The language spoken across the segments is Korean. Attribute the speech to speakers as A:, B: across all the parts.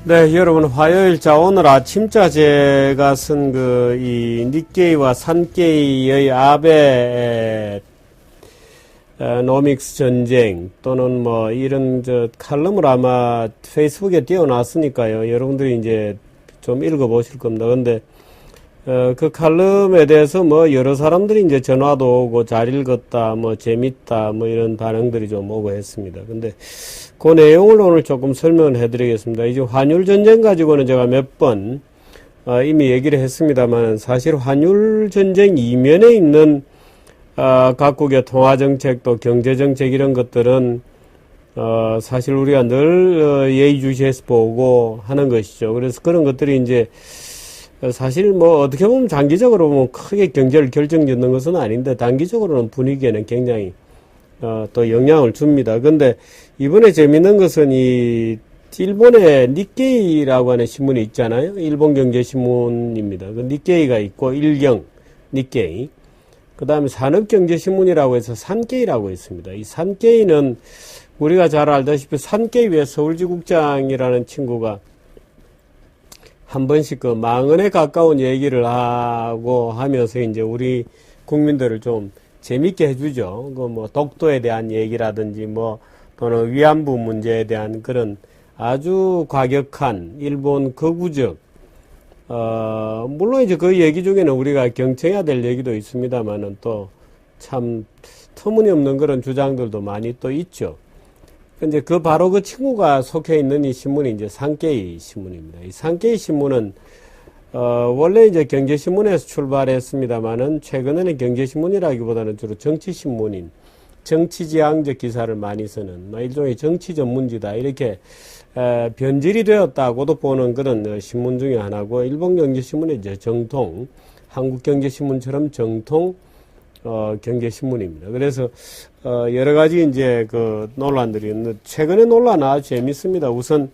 A: 네, 여러분, 화요일, 자, 오늘 아침자 제가 쓴 이 니케이와 산케이의 아베 노믹스 전쟁 또는 뭐 이런 칼럼을 아마 페이스북에 띄워놨으니까요. 여러분들이 이제 좀 읽어보실 겁니다. 근데, 그 칼럼에 대해서 뭐 여러 사람들이 이제 전화도 오고 잘 읽었다, 뭐 재밌다, 뭐 이런 반응들이 좀 오고 했습니다. 근데 그 내용을 오늘 조금 설명을 해드리겠습니다. 이제 환율 전쟁 가지고는 제가 몇 번 이미 얘기를 했습니다만 사실 환율 전쟁 이면에 있는 각국의 통화 정책 또 경제 정책 이런 것들은 사실 우리가 늘 예의주시해서 보고 하는 것이죠. 그래서 그런 것들이 이제 사실 뭐 어떻게 보면 장기적으로 보면 크게 경제를 결정짓는 것은 아닌데 단기적으로는 분위기에는 굉장히 또 영향을 줍니다. 근데 이번에 재밌는 것은 이 일본의 니케이라고 하는 신문이 있잖아요. 일본 경제신문입니다. 그 니케이가 있고 일경 니케이. 그 다음에 산업경제신문이라고 해서 산케이라고 있습니다. 이 산케이는 우리가 잘 알다시피 산케이의 서울지국장이라는 친구가 한 번씩 그 망언에 가까운 얘기를 하고 하면서 이제 우리 국민들을 좀 재밌게 해주죠. 그 뭐 독도에 대한 얘기라든지 뭐 또는 위안부 문제에 대한 그런 아주 과격한 일본 극우적 물론 이제 그 얘기 중에는 우리가 경청해야 될 얘기도 있습니다만은 또 참 터무니없는 그런 주장들도 많이 또 있죠. 근데 바로 그 친구가 속해 있는 이 신문이 이제 산케이 신문입니다. 이 산케이 신문은, 원래 이제 경제신문에서 출발했습니다만은 최근에는 경제신문이라기보다는 주로 정치신문인, 정치지향적 기사를 많이 쓰는, 일종의 정치 전문지다. 이렇게, 변질이 되었다고도 보는 그런 신문 중에 하나고, 일본 경제신문의 이제 정통, 한국경제신문처럼 정통, 경제신문입니다. 그래서, 여러 가지 이제 논란들이 있는데, 최근에 논란 아주 재밌습니다. 우선,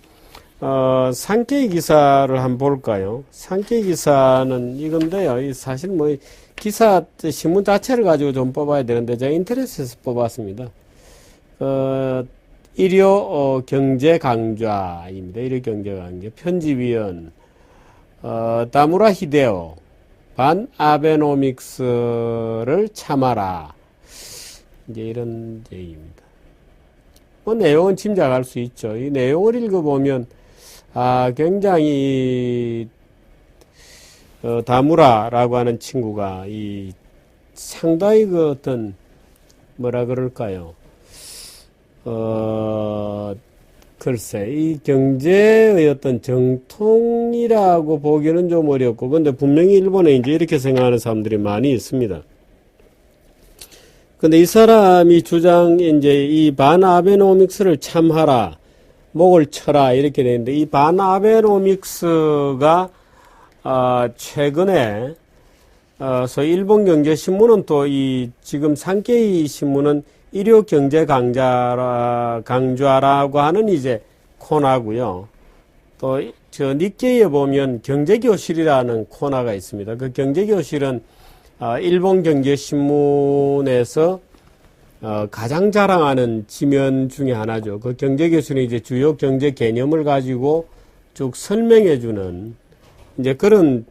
A: 산케이 기사를 한번 볼까요? 산케이 기사는 이건데요. 사실 뭐, 기사, 신문 자체를 가지고 좀 뽑아야 되는데, 제가 인터넷에서 뽑았습니다. 일요, 경제 강좌입니다. 일요 경제 강좌. 편집위원, 다무라 히데오. 반 아베노믹스를 참아라. 이제 이런 얘기입니다. 뭐 내용은 짐작할 수 있죠. 이 내용을 읽어보면 굉장히 다무라라고 하는 친구가 이 상당히 어떤 뭐라 그럴까요? 글쎄, 이 경제의 어떤 정통이라고 보기는 좀 어렵고, 근데 분명히 일본에 이제 이렇게 생각하는 사람들이 많이 있습니다. 근데 이 사람이 이제 이 반아베노믹스를 참하라, 목을 쳐라, 이렇게 되는데, 이 반아베노믹스가, 최근에, 일본 경제신문은 또 지금 산케이 신문은 일요 경제 강좌라고 하는 이제 코너고요. 또 니케이에 보면 경제교실이라는 코너가 있습니다. 그 경제교실은 일본 경제신문에서 가장 자랑하는 지면 중에 하나죠. 그 경제교실은 이제 주요 경제 개념을 가지고 쭉 설명해주는 이제 그런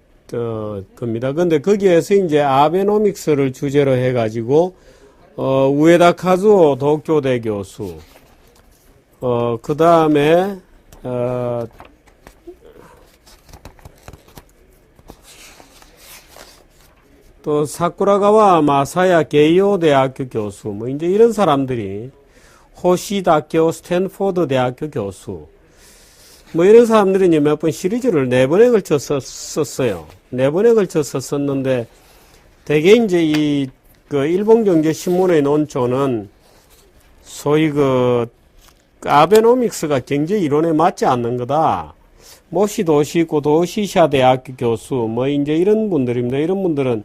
A: 겁니다. 근데 거기에서 이제 아베노믹스를 주제로 해가지고 우에다 카즈오 도쿄대 교수, 그 다음에, 또 사쿠라가와 마사야 게이오 대학교 교수, 뭐 이제 이런 사람들이 호시다케오 스탠포드 대학교 교수, 뭐 이런 사람들이 이제 몇 번 시리즈를 4번에 걸쳐서 썼어요. 4번에 걸쳐서 썼는데, 대개 이제 일본 경제 신문의 논조는 소위 아베노믹스가 경제 이론에 맞지 않는 거다. 모시도시 있고 도시샤 대학교 교수, 뭐 이제 이런 분들입니다. 이런 분들은,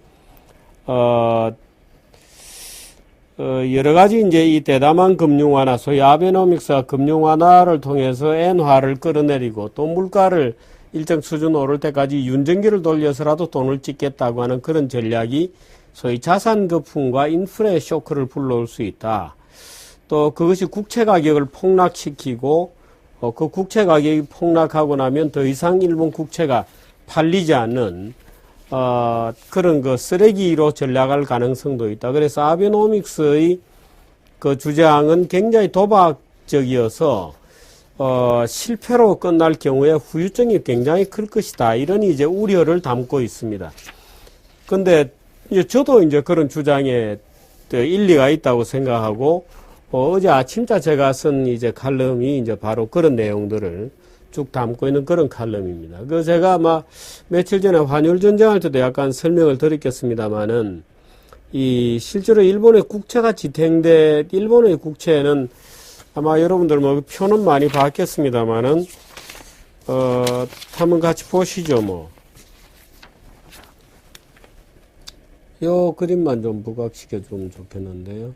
A: 여러 가지 이제 이 대담한 금융완화, 소위 아베노믹스가 금융완화를 통해서 엔화를 끌어내리고 또 물가를 일정 수준 오를 때까지 윤전기를 돌려서라도 돈을 찍겠다고 하는 그런 전략이 소위 자산 거품과 인플레 쇼크를 불러올 수 있다. 또 그것이 국채 가격을 폭락시키고 그 국채 가격이 폭락하고 나면 더 이상 일본 국채가 팔리지 않는 그런 그 쓰레기로 전락할 가능성도 있다. 그래서 아베노믹스의 그 주장은 굉장히 도박적이어서 실패로 끝날 경우에 후유증이 굉장히 클 것이다. 이런 이제 우려를 담고 있습니다. 근데 이제 저도 이제 그런 주장에 일리가 있다고 생각하고 어제 아침자 제가 쓴 이제 칼럼이 이제 바로 그런 내용들을 쭉 담고 있는 그런 칼럼입니다. 그 제가 며칠 전에 환율 전쟁할 때도 약간 설명을 드렸겠습니다만은 이 실제로 일본의 국채가 지탱돼 일본의 국채는 아마 여러분들 표는 많이 봤겠습니다만은 한번 같이 보시죠. 요 그림만 좀 부각시켜 주면 좋겠는데요.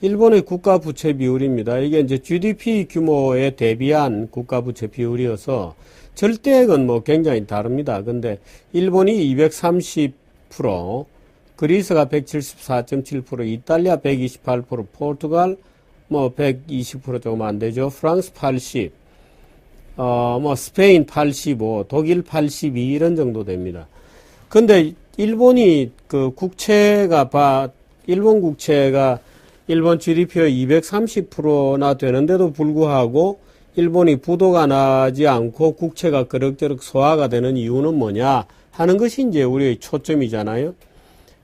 A: 일본의 국가 부채 비율입니다. 이게 이제 GDP 규모에 대비한 국가 부채 비율이어서 절대액은 굉장히 다릅니다. 근데 일본이 230%, 그리스가 174.7%, 이탈리아 128%, 포르투갈 120% 조금 안 되죠. 프랑스 80, 스페인 85, 독일 82 이런 정도 됩니다. 근데 일본이 일본 국채가 일본 GDP의 230%나 되는데도 불구하고 일본이 부도가 나지 않고 국채가 그럭저럭 소화가 되는 이유는 뭐냐 하는 것이 이제 우리의 초점이잖아요.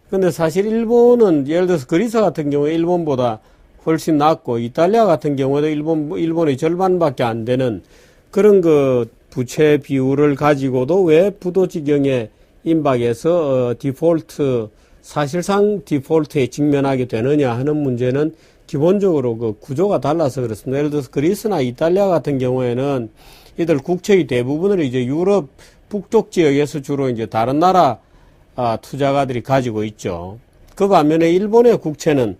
A: 근데 사실 일본은 예를 들어서 그리스 같은 경우에 일본보다 훨씬 낮고 이탈리아 같은 경우에도 일본의 절반밖에 안 되는 그런 그 부채 비율을 가지고도 왜 부도 지경에 임박해서 사실상 디폴트에 직면하게 되느냐 하는 문제는 기본적으로 그 구조가 달라서 그렇습니다. 예를 들어서 그리스나 이탈리아 같은 경우에는 이들 국채의 대부분을 이제 유럽 북쪽 지역에서 주로 이제 다른 나라 투자가들이 가지고 있죠. 그 반면에 일본의 국채는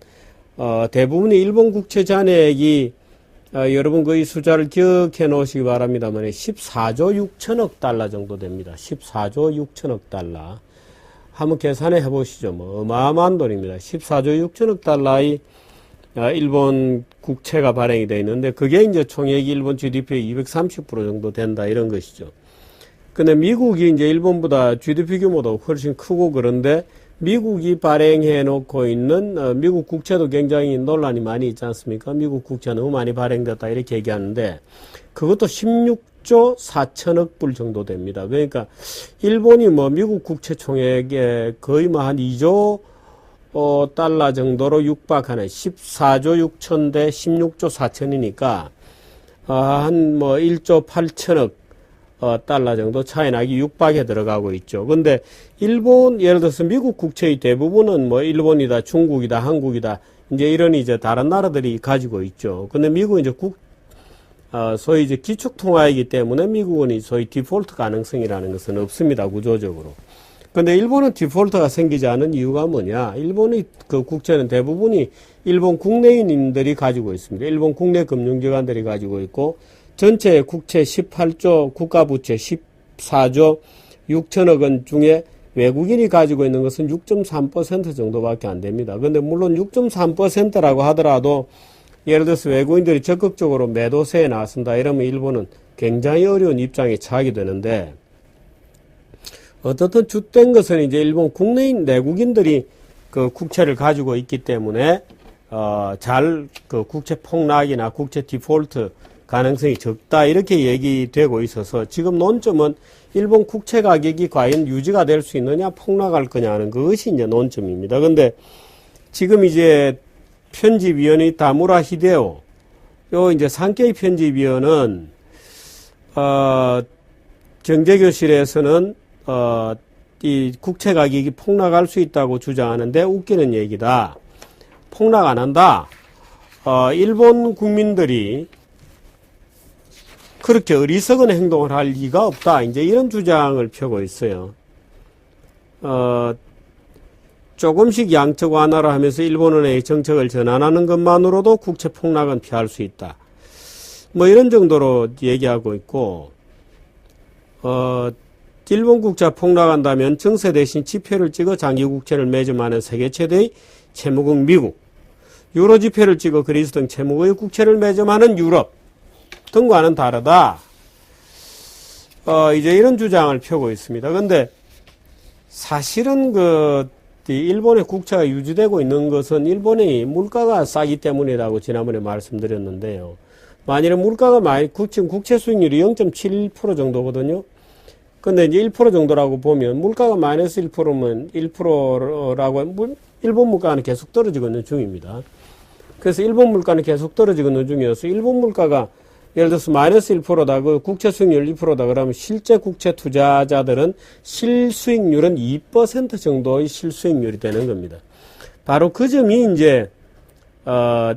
A: 대부분이 일본 국채 잔액이 여러분 그 이 숫자를 기억해 놓으시기 바랍니다만 14조 6천억 달러 정도 됩니다. 14조 6천억 달러. 한번 계산해 보시죠. 어마어마한 돈입니다. 14조 6천억 달러의 일본 국채가 발행이 되어 있는데 그게 이제 총액이 일본 GDP의 230% 정도 된다 이런 것이죠. 근데 미국이 이제 일본보다 GDP 규모도 훨씬 크고 그런데 미국이 발행해 놓고 있는 미국 국채도 굉장히 논란이 많이 있지 않습니까? 미국 국채 너무 많이 발행됐다 이렇게 얘기하는데 그것도 16조 4천억 불 정도 됩니다. 그러니까 일본이 미국 국채 총액에 거의 한 2조 달러 정도로 육박하는 14조 6천 대 16조 4천이니까 한 1조 8천억 달러 정도 차이 나기 육박에 들어가고 있죠. 근데 예를 들어서 미국 국채의 대부분은 일본이다, 중국이다, 한국이다, 이제 이런 이제 다른 나라들이 가지고 있죠. 근데 미국은 이제 소위 이제 기축통화이기 때문에 미국은 소위 디폴트 가능성이라는 것은 없습니다, 구조적으로. 근데 일본은 디폴트가 생기지 않은 이유가 뭐냐? 일본의 그 국채는 대부분이 일본 국내인들이 가지고 있습니다. 일본 국내 금융기관들이 가지고 있고, 전체 국채 18조, 국가부채 14조 6천억 원 중에 외국인이 가지고 있는 것은 6.3% 정도밖에 안 됩니다. 근데 물론 6.3%라고 하더라도 예를 들어서 외국인들이 적극적으로 매도세에 나선다 이러면 일본은 굉장히 어려운 입장에 처하게 되는데 어떻든 주된 것은 이제 일본 국내인 내국인들이 그 국채를 가지고 있기 때문에 그 국채 폭락이나 국채 디폴트 가능성이 적다 이렇게 얘기되고 있어서 지금 논점은 일본 국채 가격이 과연 유지가 될 수 있느냐 폭락할 거냐 하는 그것이 이제 논점입니다. 근데 지금 이제 편집위원이 다무라 히데오 이제 산케이 편집위원은 경제교실에서는 이 국채 가격이 폭락할 수 있다고 주장하는데 웃기는 얘기다. 폭락 안 한다. 일본 국민들이 그렇게 어리석은 행동을 할 리가 없다. 이제 이런 주장을 펴고 있어요. 조금씩 양적 완화를 하면서 일본은행의 정책을 전환하는 것만으로도 국채 폭락은 피할 수 있다. 이런 정도로 얘기하고 있고, 일본 국채 폭락한다면 증세 대신 지표를 찍어 장기 국채를 매점하는 세계 최대의 채무국 미국, 유로 지표를 찍어 그리스 등 채무국의 국채를 매점하는 유럽, 등과는 다르다. 이제 이런 주장을 펴고 있습니다. 근데 사실은 일본의 국채가 유지되고 있는 것은 일본의 물가가 싸기 때문이라고 지난번에 말씀드렸는데요. 만일에 물가가 지금 국채 수익률이 0.71% 정도거든요. 근데 이제 1% 정도라고 보면 물가가 마이너스 1%면 1%라고 일본 물가는 계속 떨어지고 있는 중입니다. 그래서 일본 물가는 계속 떨어지고 있는 중이어서 일본 물가가 예를 들어서 마이너스 1%다, 그 국채 수익률 2%다, 그러면 실제 국채 투자자들은 실수익률은 2% 정도의 실수익률이 되는 겁니다. 바로 그 점이 이제,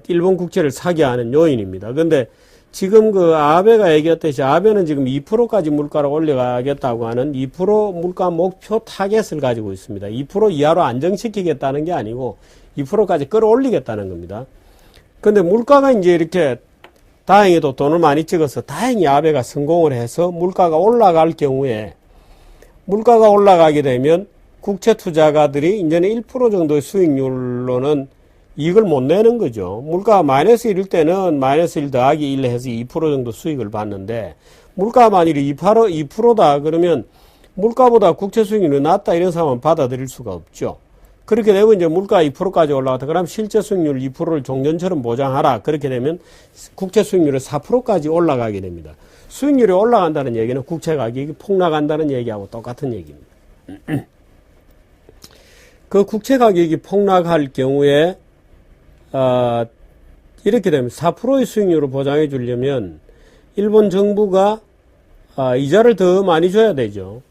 A: 일본 국채를 사게 하는 요인입니다. 근데 지금 아베가 얘기했듯이 아베는 지금 2%까지 물가를 올려가겠다고 하는 2% 물가 목표 타겟을 가지고 있습니다. 2% 이하로 안정시키겠다는 게 아니고 2%까지 끌어올리겠다는 겁니다. 근데 물가가 이제 이렇게 다행히도 돈을 많이 찍어서 다행히 아베가 성공을 해서 물가가 올라갈 경우에 물가가 올라가게 되면 국채 투자가들이 이제는 1% 정도의 수익률로는 이익을 못 내는 거죠. 물가가 마이너스 1일 때는 마이너스 1 더하기 1 해서 2% 정도 수익을 받는데 물가가 만일에 2%다 그러면 물가보다 국채 수익률이 낮다 이런 상황은 받아들일 수가 없죠. 그렇게 되면 이제 물가 2%까지 올라갔다. 그럼 실제 수익률 2%를 종전처럼 보장하라. 그렇게 되면 국채 수익률이 4%까지 올라가게 됩니다. 수익률이 올라간다는 얘기는 국채 가격이 폭락한다는 얘기하고 똑같은 얘기입니다. 그 국채 가격이 폭락할 경우에 이렇게 되면 4%의 수익률을 보장해 주려면 일본 정부가 이자를 더 많이 줘야 되죠.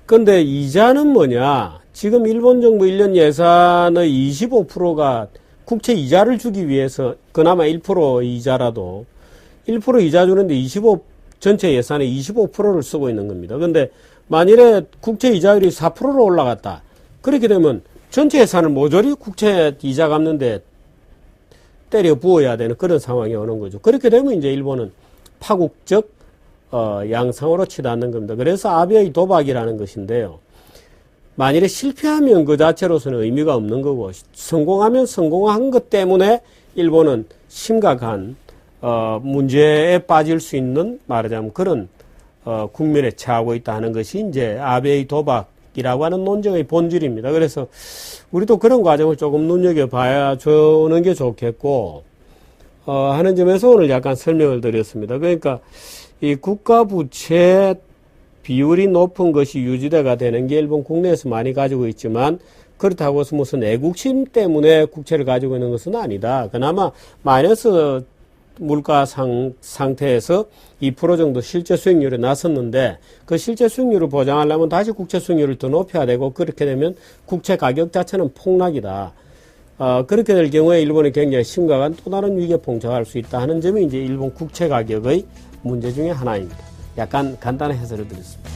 A: 근데 이자는 뭐냐? 지금 일본 정부 1년 예산의 25%가 국채 이자를 주기 위해서 그나마 1% 이자라도 1% 이자 주는데 전체 예산의 25%를 쓰고 있는 겁니다. 근데 만일에 국채 이자율이 4%로 올라갔다. 그렇게 되면 전체 예산을 모조리 국채 이자 갚는데 때려 부어야 되는 그런 상황이 오는 거죠. 그렇게 되면 이제 일본은 파국적 양상으로 치닫는 겁니다. 그래서 아베의 도박이라는 것인데요. 만일에 실패하면 그 자체로서는 의미가 없는 거고 성공하면 성공한 것 때문에 일본은 심각한 문제에 빠질 수 있는 말하자면 그런 국면에 처하고 있다 하는 것이 이제 아베의 도박이라고 하는 논쟁의 본질입니다. 그래서 우리도 그런 과정을 조금 눈여겨봐야 주는 게 좋겠고 하는 점에서 오늘 약간 설명을 드렸습니다. 그러니까 이 국가부채 비율이 높은 것이 유지대가 되는 게 일본 국내에서 많이 가지고 있지만 그렇다고 해서 무슨 애국심 때문에 국채를 가지고 있는 것은 아니다. 그나마 마이너스 물가 상태에서 2% 정도 실제 수익률이 났었는데 그 실제 수익률을 보장하려면 다시 국채 수익률을 더 높여야 되고 그렇게 되면 국채 가격 자체는 폭락이다. 그렇게 될 경우에 일본이 굉장히 심각한 또 다른 위기에 봉착할 수 있다 하는 점이 이제 일본 국채 가격의 문제 중에 하나입니다. 약간 간단한 해설을 드렸습니다.